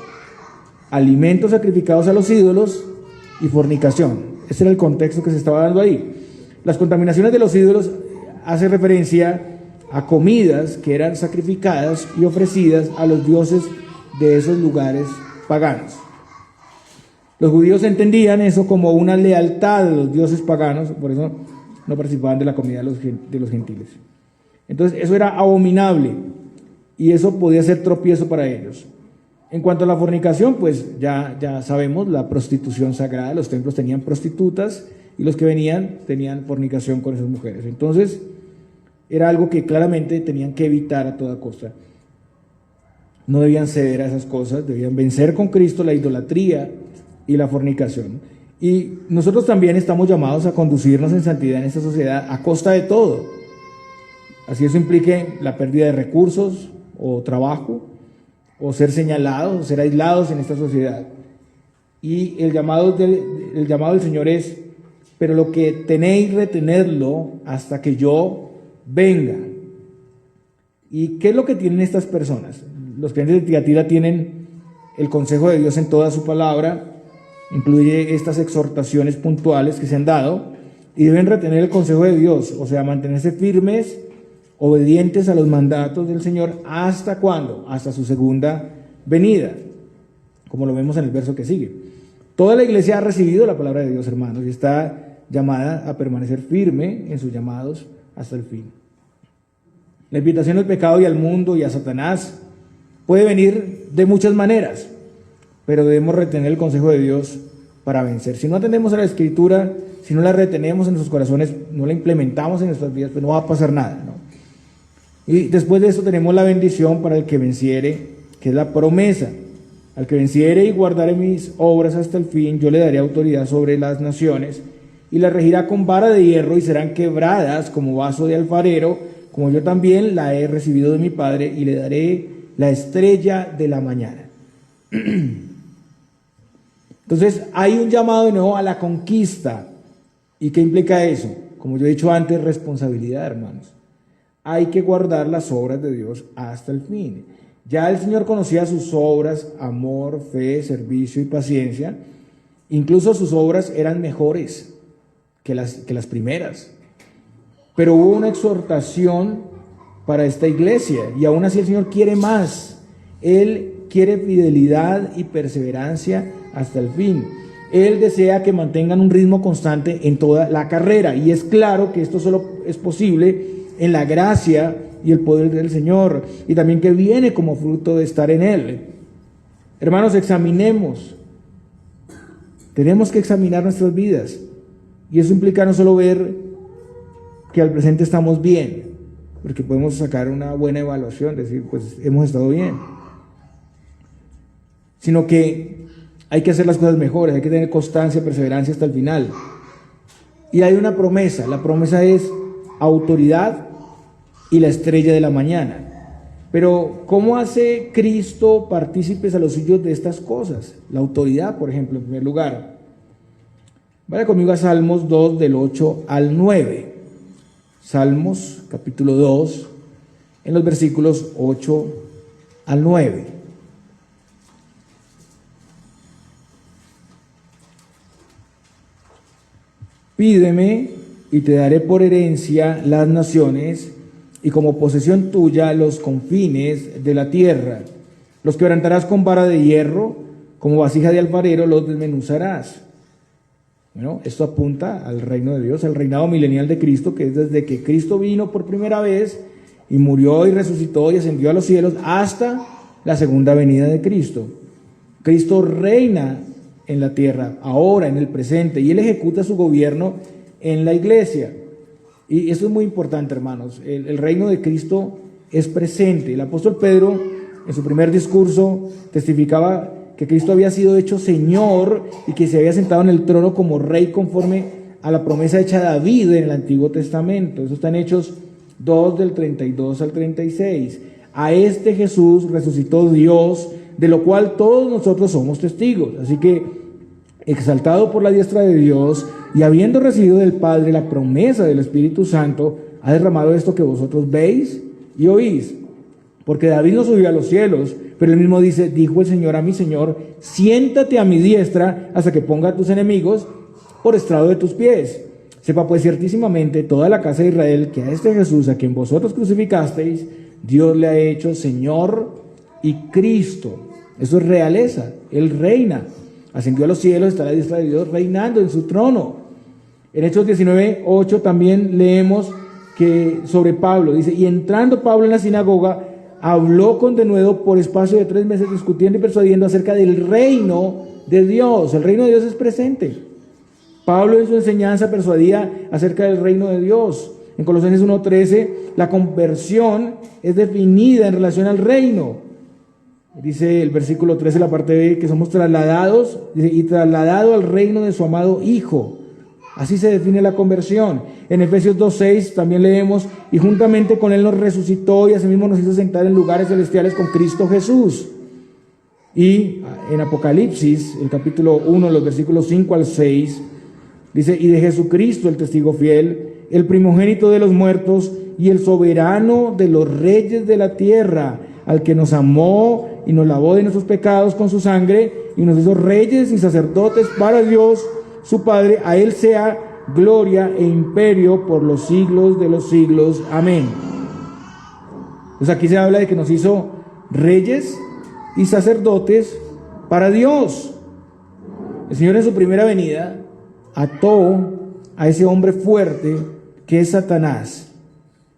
alimentos sacrificados a los ídolos y fornicación. Ese era el contexto que se estaba dando ahí. Las contaminaciones de los ídolos hace referencia a comidas que eran sacrificadas y ofrecidas a los dioses de esos lugares paganos. Los judíos entendían eso como una lealtad de los dioses paganos, por eso no participaban de la comida de los gentiles. Entonces eso era abominable y eso podía ser tropiezo para ellos. En cuanto a la fornicación, pues ya sabemos, la prostitución sagrada, los templos tenían prostitutas y los que venían tenían fornicación con esas mujeres. Entonces era algo que claramente tenían que evitar a toda costa. No debían ceder a esas cosas, debían vencer con Cristo la idolatría y la fornicación. Y nosotros también estamos llamados a conducirnos en santidad en esta sociedad a costa de todo. Así eso implique la pérdida de recursos o trabajo, o ser señalados, o ser aislados en esta sociedad. Y el llamado del Señor es: pero lo que tenéis, retenedlo hasta que yo venga. ¿Y qué es lo que tienen estas personas? Los creyentes de Tiatira tienen el consejo de Dios en toda su palabra, incluye estas exhortaciones puntuales que se han dado, y deben retener el consejo de Dios, o sea, mantenerse firmes, obedientes a los mandatos del Señor. ¿Hasta cuándo? Hasta su segunda venida, como lo vemos en el verso que sigue. Toda la iglesia ha recibido la palabra de Dios, hermanos, y está llamada a permanecer firme en sus llamados hasta el fin. La invitación al pecado y al mundo y a Satanás puede venir de muchas maneras, pero debemos retener el consejo de Dios para vencer. Si no atendemos a la Escritura, si no la retenemos en nuestros corazones, no la implementamos en nuestras vidas, pues no va a pasar nada, ¿no? Y después de eso tenemos la bendición para el que venciere, que es la promesa: al que venciere y guardare mis obras hasta el fin, yo le daré autoridad sobre las naciones, y las regirá con vara de hierro, y serán quebradas como vaso de alfarero, como yo también la he recibido de mi Padre, y le daré la estrella de la mañana. Entonces hay un llamado de nuevo a la conquista, ¿Y qué implica eso? Como yo he dicho antes, responsabilidad, hermanos. Hay que guardar las obras de Dios hasta el fin. Ya el Señor conocía sus obras, amor, fe, servicio y paciencia. Incluso sus obras eran mejores que las primeras. Pero hubo una exhortación para esta iglesia y aún así el Señor quiere más. Él quiere fidelidad y perseverancia hasta el fin. Él desea que mantengan un ritmo constante en toda la carrera, y es claro que esto solo es posible en la gracia y el poder del Señor, y también que viene como fruto de estar en Él. Hermanos, examinemos. Tenemos que examinar nuestras vidas, y eso implica no solo ver que al presente estamos bien, porque podemos sacar una buena evaluación, decir, pues hemos estado bien, sino que hay que hacer las cosas mejores, hay que tener constancia, perseverancia hasta el final. Y hay una promesa, la promesa es autoridad y la estrella de la mañana. Pero ¿cómo hace Cristo partícipes a los suyos de estas cosas? La autoridad, por ejemplo, en primer lugar. Vaya conmigo a Salmos 2, del 8 al 9. Salmos, capítulo 2, en los versículos 8 al 9. Pídeme y te daré por herencia las naciones y como posesión tuya los confines de la tierra. Los quebrantarás con vara de hierro, como vasija de alfarero los desmenuzarás. Bueno, esto apunta al reino de Dios, al reinado milenial de Cristo, que es desde que Cristo vino por primera vez y murió y resucitó y ascendió a los cielos hasta la segunda venida de Cristo. Cristo reina en la tierra, ahora, en el presente, y Él ejecuta su gobierno en la iglesia. Y eso es muy importante, hermanos. El reino de Cristo es presente. El apóstol Pedro, en su primer discurso, testificaba que Cristo había sido hecho Señor y que se había sentado en el trono como Rey conforme a la promesa hecha a David en el Antiguo Testamento. Eso está en Hechos 2, del 32 al 36. A este Jesús resucitó Dios, de lo cual todos nosotros somos testigos. Así que, exaltado por la diestra de Dios y habiendo recibido del Padre la promesa del Espíritu Santo, ha derramado esto que vosotros veis y oís. Porque David no subió a los cielos, pero él mismo dice, dijo el Señor a mi Señor, siéntate a mi diestra hasta que ponga a tus enemigos por estrado de tus pies. Sepa pues ciertísimamente toda la casa de Israel que a este Jesús, a quien vosotros crucificasteis, Dios le ha hecho Señor y Cristo. Eso es realeza. Él reina. Ascendió a los cielos, está a la diestra de Dios reinando en su trono. En Hechos 19:8 también leemos que sobre Pablo, dice, y entrando Pablo en la sinagoga, habló con denuedo por espacio de 3 meses, discutiendo y persuadiendo acerca del reino de Dios. El reino de Dios es presente. Pablo en su enseñanza persuadía acerca del reino de Dios. En Colosenses 1:13, la conversión es definida en relación al reino. Dice el versículo 13, la parte B, que somos trasladados, dice, y trasladado al reino de su amado Hijo. Así se define la conversión. En Efesios 2:6 también leemos, y juntamente con Él nos resucitó y asimismo nos hizo sentar en lugares celestiales con Cristo Jesús. Y en Apocalipsis, el capítulo 1, los versículos 5 al 6, dice, y de Jesucristo, el testigo fiel, el primogénito de los muertos y el soberano de los reyes de la tierra, al que nos amó y nos lavó de nuestros pecados con su sangre y nos hizo reyes y sacerdotes para Dios, su Padre. A Él sea gloria e imperio por los siglos de los siglos. Amén. Pues aquí se habla de que nos hizo reyes y sacerdotes para Dios. El Señor en su primera venida ató a ese hombre fuerte que es Satanás,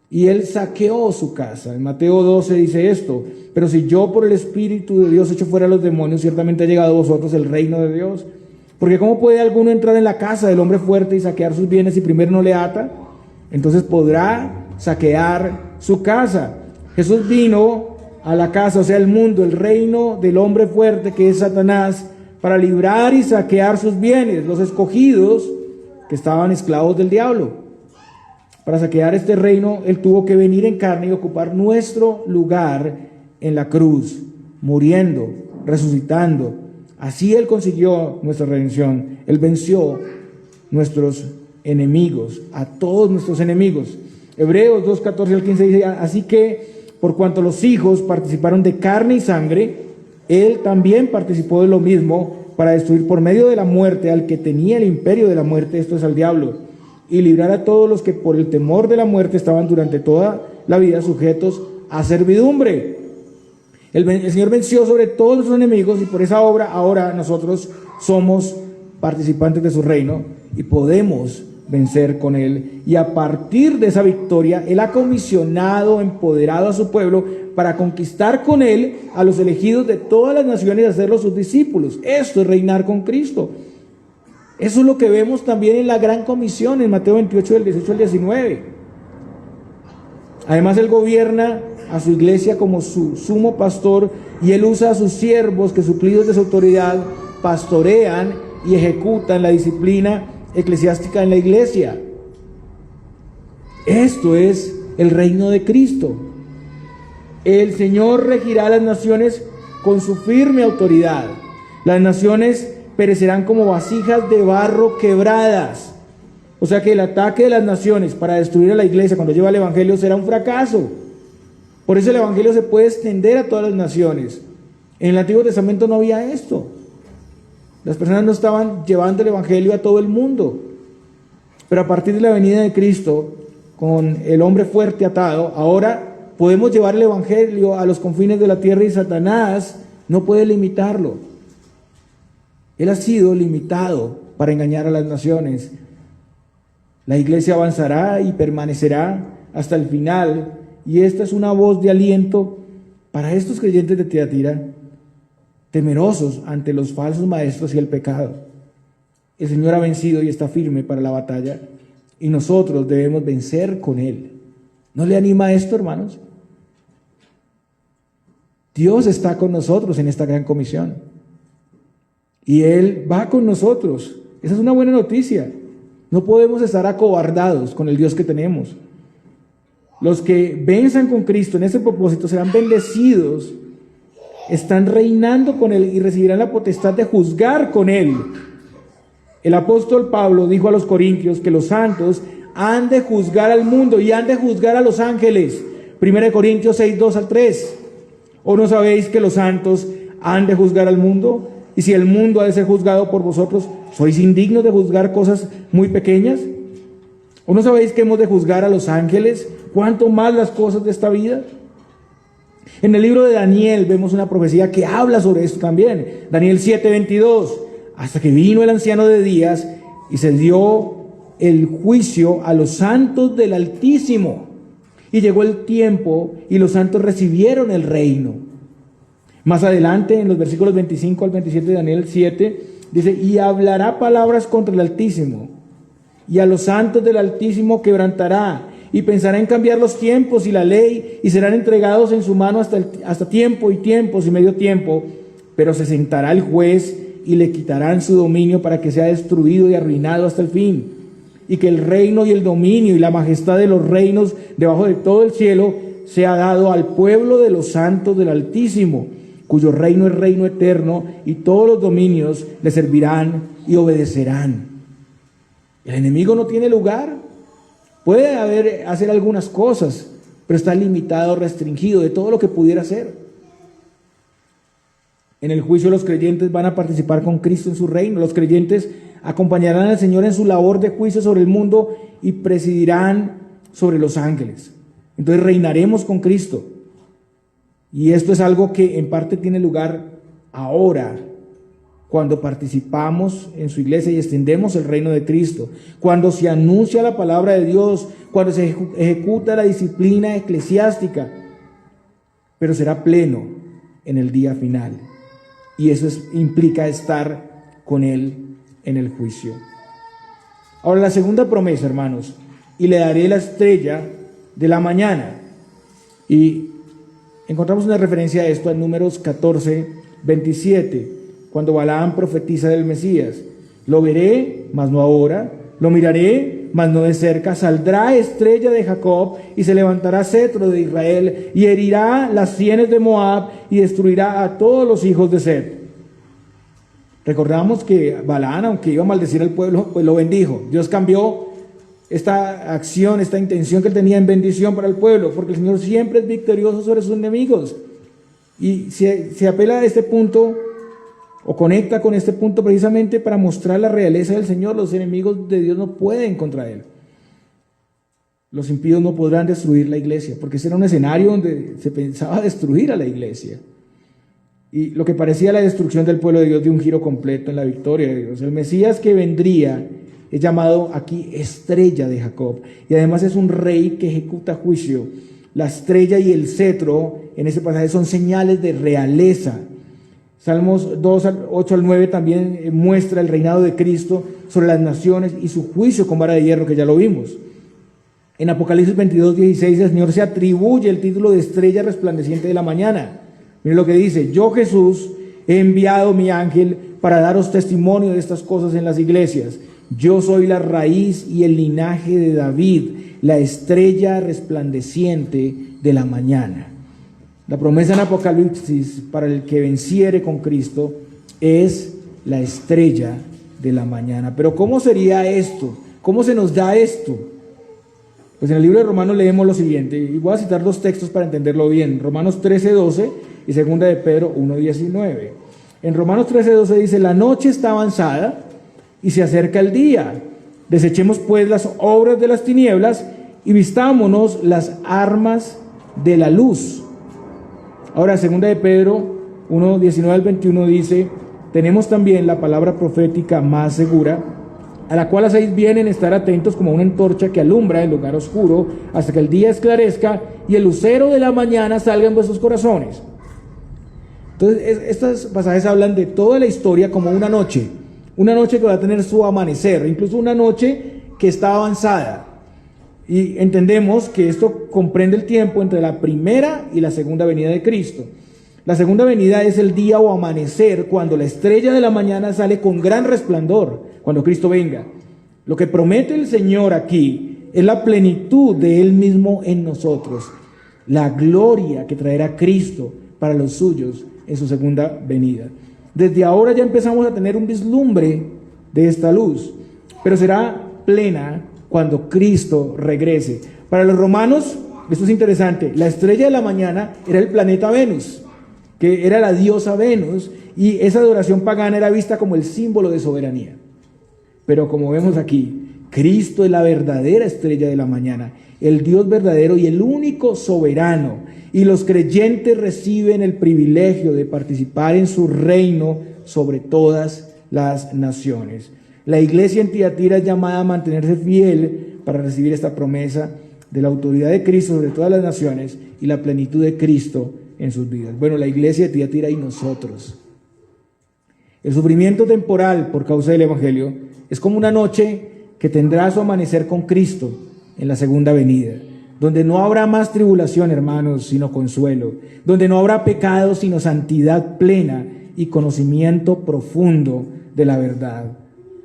y él saqueó su casa. En Mateo 12 dice esto, pero si yo por el Espíritu de Dios echo fuera a los demonios, ciertamente ha llegado a vosotros el reino de Dios. Porque ¿cómo puede alguno entrar en la casa del hombre fuerte y saquear sus bienes si primero no le ata? Entonces podrá saquear su casa. Jesús vino a la casa, o sea, el mundo, el reino del hombre fuerte que es Satanás, para librar y saquear sus bienes, los escogidos que estaban esclavos del diablo. Para saquear este reino, Él tuvo que venir en carne y ocupar nuestro lugar en la cruz, muriendo, resucitando. Así Él consiguió nuestra redención. Él venció nuestros enemigos, a todos nuestros enemigos. Hebreos 2, 14 al 15 dice: así que por cuanto los hijos participaron de carne y sangre, él también participó de lo mismo, para destruir por medio de la muerte al que tenía el imperio de la muerte, esto es al diablo, y librar a todos los que por el temor de la muerte estaban durante toda la vida sujetos a servidumbre. El Señor venció sobre todos nuestros enemigos, y por esa obra ahora nosotros somos participantes de su reino y podemos vencer con Él. Y a partir de esa victoria, Él ha comisionado, empoderado a su pueblo para conquistar con Él a los elegidos de todas las naciones y hacerlos sus discípulos. Esto es reinar con Cristo. Eso es lo que vemos también en la gran comisión, en Mateo 28, del 18 al 19. Además, Él gobierna a su iglesia como su sumo pastor, y Él usa a sus siervos que, suplidos de su autoridad, pastorean y ejecutan la disciplina eclesiástica en la iglesia. Esto es el reino de Cristo. El Señor regirá a las naciones con su firme autoridad. Las naciones perecerán como vasijas de barro quebradas. O sea que el ataque de las naciones para destruir a la iglesia cuando lleva el evangelio será un fracaso. Por eso el evangelio se puede extender a todas las naciones. En el Antiguo Testamento no había esto. Las personas no estaban llevando el evangelio a todo el mundo. Pero a partir de la venida de Cristo, con el hombre fuerte atado, ahora podemos llevar el evangelio a los confines de la tierra, y Satanás no puede limitarlo. Él ha sido limitado para engañar a las naciones. La iglesia avanzará y permanecerá hasta el final, y esta es una voz de aliento para estos creyentes de Tiatira, temerosos ante los falsos maestros y el pecado. El Señor ha vencido y está firme para la batalla, y nosotros debemos vencer con Él. ¿No le anima esto, hermanos? Dios está con nosotros en esta gran comisión, y Él va con nosotros. Esa es una buena noticia. No podemos estar acobardados con el Dios que tenemos. Los que venzan con Cristo en ese propósito serán bendecidos, están reinando con Él y recibirán la potestad de juzgar con Él. El apóstol Pablo dijo a los corintios que los santos han de juzgar al mundo y han de juzgar a los ángeles. 1 Corintios 6, 2 al 3. ¿O no sabéis que los santos han de juzgar al mundo? Y si el mundo ha de ser juzgado por vosotros, ¿sois indignos de juzgar cosas muy pequeñas? ¿O no sabéis que hemos de juzgar a los ángeles? ¿Cuánto más las cosas de esta vida? En el libro de Daniel vemos una profecía que habla sobre esto también. Daniel 7, 22. Hasta que vino el anciano de días y se dio el juicio a los santos del Altísimo. Y llegó el tiempo y los santos recibieron el reino. Más adelante, en los versículos 25 al 27 de Daniel 7, dice: y hablará palabras contra el Altísimo, y a los santos del Altísimo quebrantará, y pensará en cambiar los tiempos y la ley, y serán entregados en su mano hasta tiempo y tiempos y medio tiempo. Pero se sentará el juez y le quitarán su dominio para que sea destruido y arruinado hasta el fin. Y que el reino y el dominio y la majestad de los reinos debajo de todo el cielo sea dado al pueblo de los santos del Altísimo, cuyo reino es reino eterno, y todos los dominios le servirán y obedecerán. El enemigo no tiene lugar. Puede hacer algunas cosas, pero está limitado, restringido de todo lo que pudiera hacer. En el juicio los creyentes van a participar con Cristo en su reino. Los creyentes acompañarán al Señor en su labor de juicio sobre el mundo y presidirán sobre los ángeles. Entonces reinaremos con Cristo. Y esto es algo que en parte tiene lugar ahora, cuando participamos en su iglesia y extendemos el reino de Cristo, cuando se anuncia la palabra de Dios, cuando se ejecuta la disciplina eclesiástica, pero será pleno en el día final. Y eso implica estar con Él en el juicio. Ahora, la segunda promesa, hermanos: y le daré la estrella de la mañana. Y encontramos una referencia a esto en Números 14, 27, cuando Balaam profetiza del Mesías: lo veré, mas no ahora; lo miraré, mas no de cerca. Saldrá estrella de Jacob y se levantará cetro de Israel, y herirá las sienes de Moab y destruirá a todos los hijos de Set. Recordamos que Balaam, aunque iba a maldecir al pueblo, pues lo bendijo. Dios cambió esta acción, esta intención que él tenía en bendición para el pueblo, porque el Señor siempre es victorioso sobre sus enemigos. Y se apela a este punto, o conecta con este punto precisamente para mostrar la realeza del Señor. Los enemigos de Dios no pueden contra él. Los impíos no podrán destruir la iglesia, porque ese era un escenario donde se pensaba destruir a la iglesia. Y lo que parecía la destrucción del pueblo de Dios dio un giro completo en la victoria de Dios. El Mesías que vendría es llamado aquí estrella de Jacob, y además es un rey que ejecuta juicio. La estrella y el cetro en ese pasaje son señales de realeza. Salmos 2, 8 al 9 también muestra el reinado de Cristo sobre las naciones y su juicio con vara de hierro, que ya lo vimos. En Apocalipsis 22, 16, el Señor se atribuye el título de estrella resplandeciente de la mañana. Miren lo que dice: yo, Jesús, he enviado mi ángel para daros testimonio de estas cosas en las iglesias. Yo soy la raíz y el linaje de David, la estrella resplandeciente de la mañana. La promesa en Apocalipsis para el que venciere con Cristo es la estrella de la mañana. Pero ¿cómo sería esto? ¿Cómo se nos da esto? Pues en el libro de Romanos leemos lo siguiente, y voy a citar dos textos para entenderlo bien: Romanos 13:12 y segunda de Pedro 1:19. En Romanos 13:12 dice: la noche está avanzada y se acerca el día. Desechemos pues las obras de las tinieblas y vistámonos las armas de la luz. Ahora, segunda de Pedro 1:19 al 21 dice: tenemos también la palabra profética más segura, a la cual hacéis bien en estar atentos como una antorcha que alumbra el lugar oscuro hasta que el día esclarezca y el lucero de la mañana salga en vuestros corazones. Entonces, estos pasajes hablan de toda la historia como una noche que va a tener su amanecer, incluso una noche que está avanzada. Y entendemos que esto comprende el tiempo entre la primera y la segunda venida de Cristo. La segunda venida es el día o amanecer, cuando la estrella de la mañana sale con gran resplandor, cuando Cristo venga. Lo que promete el Señor aquí es la plenitud de Él mismo en nosotros, la gloria que traerá Cristo para los suyos en su segunda venida. Desde ahora ya empezamos a tener un vislumbre de esta luz, pero será plena cuando Cristo regrese. Para los romanos, esto es interesante, la estrella de la mañana era el planeta Venus, que era la diosa Venus, y esa adoración pagana era vista como el símbolo de soberanía. Pero como vemos aquí, Cristo es la verdadera estrella de la mañana, el Dios verdadero y el único soberano, y los creyentes reciben el privilegio de participar en su reino sobre todas las naciones. La iglesia en Tiatira es llamada a mantenerse fiel para recibir esta promesa de la autoridad de Cristo sobre todas las naciones y la plenitud de Cristo en sus vidas. Bueno, la iglesia de Tiatira y nosotros. El sufrimiento temporal por causa del Evangelio es como una noche que tendrá su amanecer con Cristo en la segunda venida, donde no habrá más tribulación, hermanos, sino consuelo, donde no habrá pecado, sino santidad plena y conocimiento profundo de la verdad.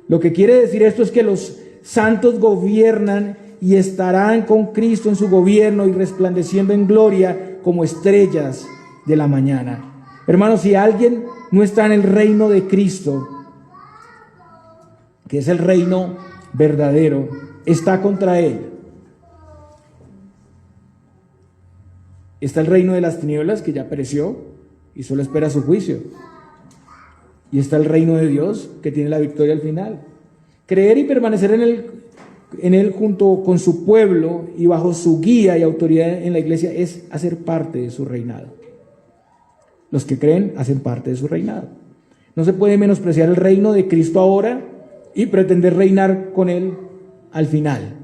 Lo que quiere decir esto es que los santos gobiernan y estarán con Cristo en su gobierno y resplandeciendo en gloria como estrellas de la mañana. Hermanos, si alguien no está en el reino de Cristo, que es el reino verdadero, está contra él. Está el reino de las tinieblas, que ya pereció y solo espera su juicio. Y está el reino de Dios, que tiene la victoria al final. Creer y permanecer en él junto con su pueblo y bajo su guía y autoridad en la iglesia es hacer parte de su reinado. Los que creen hacen parte de su reinado. No se puede menospreciar el reino de Cristo ahora y pretender reinar con él al final.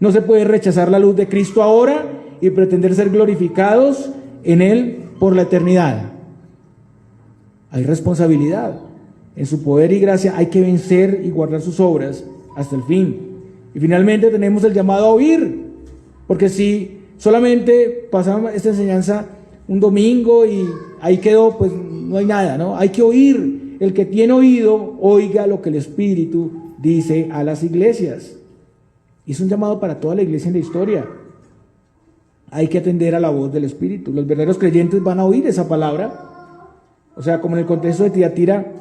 No se puede rechazar la luz de Cristo ahora y pretender ser glorificados en él por la eternidad. Hay responsabilidad. En su poder y gracia hay que vencer y guardar sus obras hasta el fin. Y finalmente tenemos el llamado a oír, porque si solamente pasamos esta enseñanza un domingo y ahí quedó, pues no hay nada, ¿no? Hay que oír. El que tiene oído, oiga lo que el Espíritu dice a las iglesias. Y es un llamado para toda la iglesia en la historia. Hay que atender a la voz del Espíritu. Los verdaderos creyentes van a oír esa palabra. O sea, como en el contexto de Tiatira,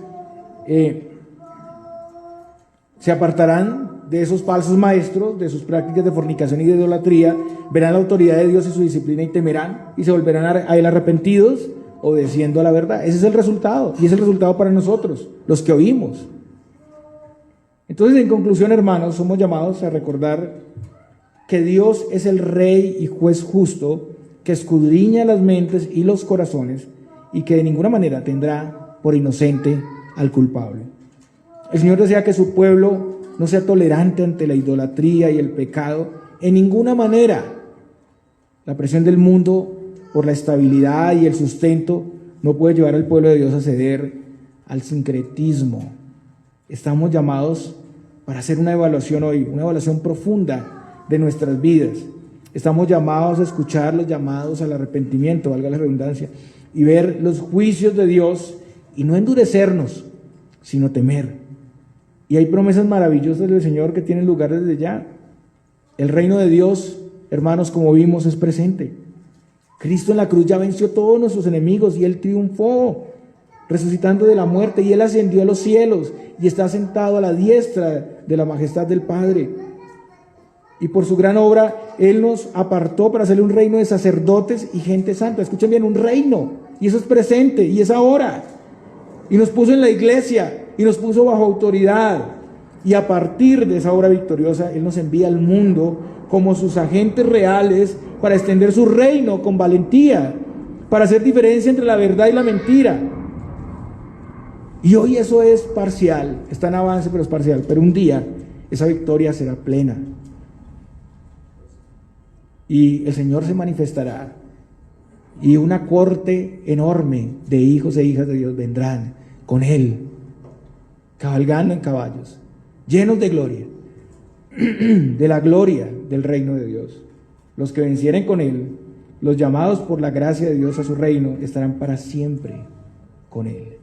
se apartarán de esos falsos maestros, de sus prácticas de fornicación y de idolatría, verán la autoridad de Dios y su disciplina y temerán y se volverán a él arrepentidos, obedeciendo a la verdad. Ese es el resultado, y es el resultado para nosotros, los que oímos. Entonces, en conclusión, hermanos, somos llamados a recordar que Dios es el Rey y Juez justo, que escudriña las mentes y los corazones, y que de ninguna manera tendrá por inocente al culpable. El Señor desea que su pueblo no sea tolerante ante la idolatría y el pecado en ninguna manera. La presión del mundo por la estabilidad y el sustento no puede llevar al pueblo de Dios a ceder al sincretismo. Estamos llamados para hacer una evaluación hoy, una evaluación profunda de nuestras vidas. Estamos llamados a escuchar los llamados al arrepentimiento, valga la redundancia, y ver los juicios de Dios y no endurecernos, sino temer. Y hay promesas maravillosas del Señor que tienen lugar desde ya. El reino de Dios, hermanos, como vimos, es presente. Cristo en la cruz ya venció a todos nuestros enemigos y Él triunfó, resucitando de la muerte, y Él ascendió a los cielos y está sentado a la diestra de la majestad del Padre. Y por su gran obra, Él nos apartó para hacerle un reino de sacerdotes y gente santa. Escuchen bien, un reino, y eso es presente, y es ahora. Y nos puso en la iglesia, y nos puso bajo autoridad. Y a partir de esa obra victoriosa, Él nos envía al mundo como sus agentes reales para extender su reino con valentía, para hacer diferencia entre la verdad y la mentira. Y hoy eso es parcial, está en avance, pero es parcial. Pero un día esa victoria será plena. Y el Señor se manifestará, y una corte enorme de hijos e hijas de Dios vendrán con Él, cabalgando en caballos, llenos de gloria, de la gloria del reino de Dios. Los que vencieren con Él, los llamados por la gracia de Dios a su reino, estarán para siempre con Él.